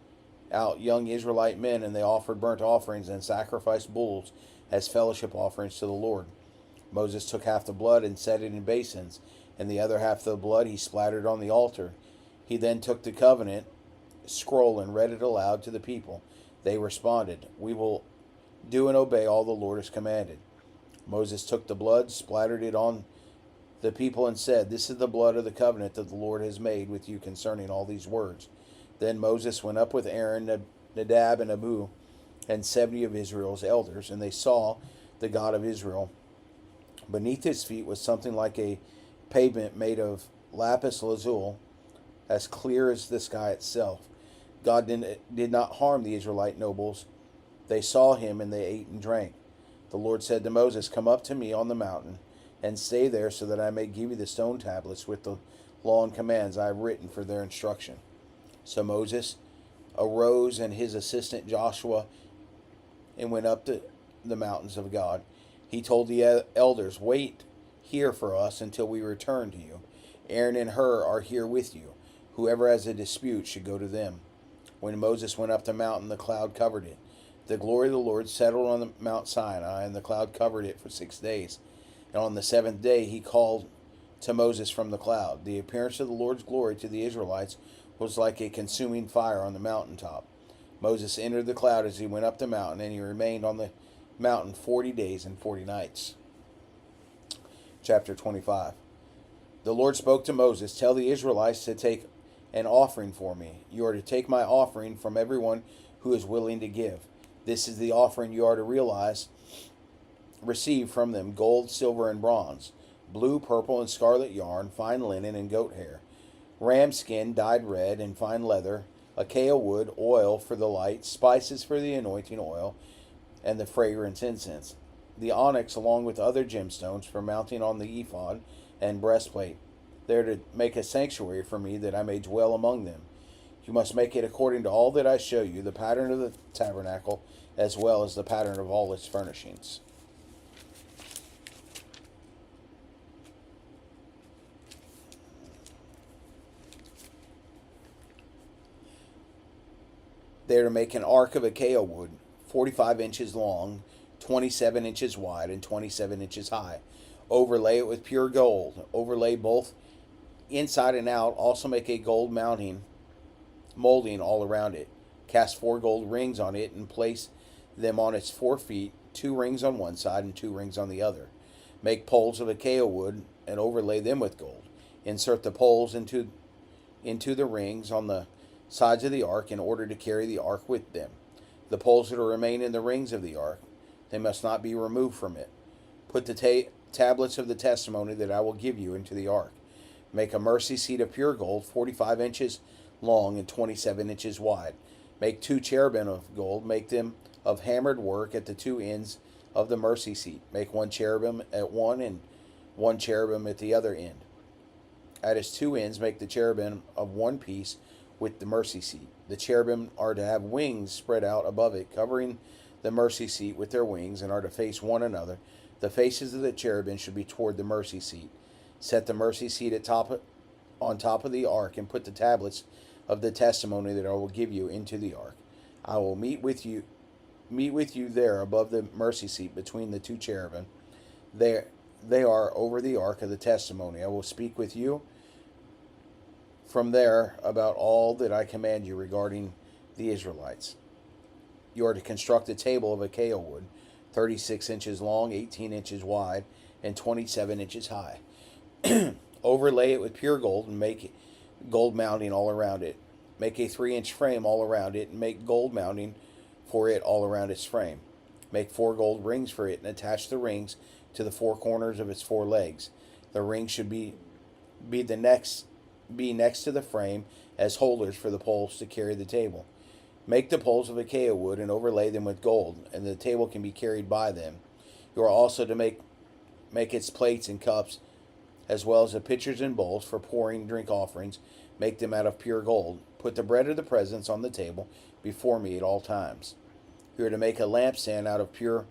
out young Israelite men, and they offered burnt offerings and sacrificed bulls as fellowship offerings to the Lord. Moses took half the blood and set it in basins, and the other half of the blood he splattered on the altar. He then took the covenant scroll and read it aloud to the people. They responded, "We will do and obey all the Lord has commanded." Moses took the blood, splattered it on the people, and said, "This is the blood of the covenant that the Lord has made with you concerning all these words." Then Moses went up with Aaron, Nadab, and Abihu, and 70 of Israel's elders, and they saw the God of Israel. Beneath his feet was something like a pavement made of lapis lazuli, as clear as the sky itself. God did not harm the Israelite nobles. They saw him, and they ate and drank. The Lord said to Moses, "Come up to me on the mountain, and stay there, so that I may give you the stone tablets with the law and commands I have written for their instruction." So Moses arose, and his assistant Joshua, and went up to the mountains of God. He told the elders, "Wait here for us until we return to you. Aaron and Hur are here with you. Whoever has a dispute should go to them." When Moses went up the mountain, the cloud covered it. The glory of the Lord settled on the Mount Sinai, and the cloud covered it for 6 days. And on the seventh day he called to Moses from the cloud. The appearance of the Lord's glory to the Israelites was like a consuming fire on the mountaintop. Moses entered the cloud as he went up the mountain, and he remained on the mountain 40 days and 40 nights. Chapter 25. The Lord spoke to Moses, "Tell the Israelites to take an offering for me. You are to take my offering from everyone who is willing to give. This is the offering you are to receive from them: gold, silver, and bronze, blue, purple, and scarlet yarn, fine linen, and goat hair, ram skin dyed red, and fine leather, acacia wood, oil for the light, spices for the anointing oil, and the fragrance incense, the onyx along with other gemstones for mounting on the ephod and breastplate. They are to make a sanctuary for me, that I may dwell among them. You must make it according to all that I show you, the pattern of the tabernacle, as well as the pattern of all its furnishings." They are to make an ark of acacia wood, 45 inches long, 27 inches wide, and 27 inches high. Overlay it with pure gold. Overlay both inside and out. Also make a gold molding all around it. Cast 4 gold rings on it and place them on its 4 feet, 2 rings on one side and 2 rings on the other. Make poles of acacia wood and overlay them with gold. Insert the poles into the rings on the sides of the ark in order to carry the ark with them. The poles are to remain in the rings of the ark. They must not be removed from it. Put the tablets of the testimony that I will give you into the ark. Make a mercy seat of pure gold, 45 inches long and 27 inches wide. Make 2 cherubim of gold. Make them of hammered work at the 2 ends of the mercy seat. Make 1 cherubim at one and 1 cherubim at the other end. At its 2 ends, make the cherubim of one piece with the mercy seat. The cherubim are to have wings spread out above it, covering the mercy seat with their wings, and are to face one another. The faces of the cherubim should be toward the mercy seat. Set the mercy seat on top of the ark, and put the tablets of the testimony that I will give you into the ark. I will meet with you there above the mercy seat between the 2 cherubim. They are over the ark of the testimony. I will speak with you from there about all that I command you regarding the Israelites. You are to construct a table of acacia wood, 36 inches long, 18 inches wide, and 27 inches high. Overlay it with pure gold and make gold mounting all around it. Make a 3-inch frame all around it and make gold mounting for it all around its frame. Make 4 gold rings for it and attach the rings to the 4 corners of its 4 legs. The rings should be next to the frame as holders for the poles to carry the table. Make the poles of acacia wood and overlay them with gold, and the table can be carried by them. You are also to make its plates and cups, as well as the pitchers and bowls for pouring drink offerings. Make them out of pure gold. Put the bread of the presence on the table before me at all times. You are to make a lampstand out of pure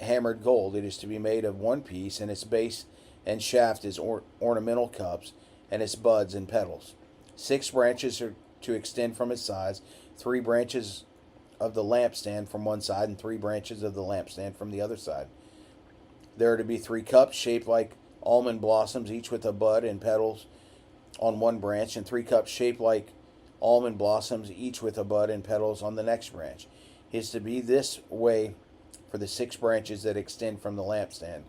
hammered gold. It is to be made of one piece, and its base and shaft is ornamental cups, and its buds and petals. 6 branches are to extend from its sides. 3 branches of the lampstand from one side and 3 branches of the lampstand from the other side. There are to be 3 cups shaped like almond blossoms, each with a bud and petals on one branch, and 3 cups shaped like almond blossoms, each with a bud and petals on the next branch. It is to be this way for the 6 branches that extend from the lampstand.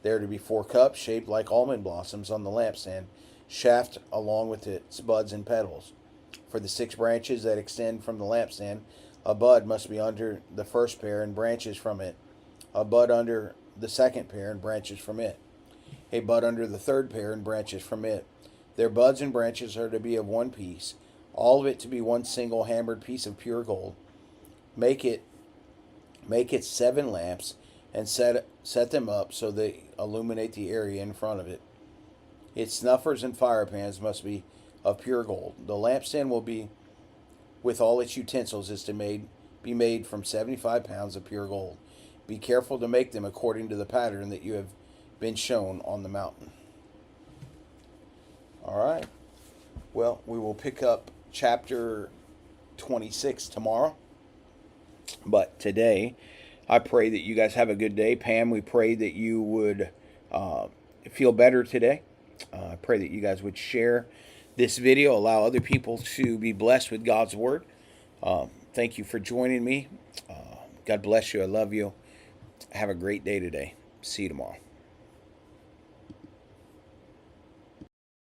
There are to be 4 cups shaped like almond blossoms on the lampstand, shaft along with its buds and petals. For the 6 branches that extend from the lampstand, a bud must be under the first pair and branches from it, a bud under the second pair and branches from it, a bud under the third pair and branches from it. Their buds and branches are to be of one piece, all of it to be one single hammered piece of pure gold. Make it 7 lamps, and set them up so they illuminate the area in front of it. Its snuffers and fire pans must be of pure gold. The lampstand will be, with all its utensils, is to be made from 75 pounds of pure gold. Be careful to make them according to the pattern that you have been shown on the mountain. All right. Well, we will pick up chapter 26 tomorrow. But today, I pray that you guys have a good day. Pam, we pray that you would feel better today. I pray that you guys would share this video, allow other people to be blessed with God's word. Thank you for joining me. God bless you. I love you. Have a great day today. See you tomorrow.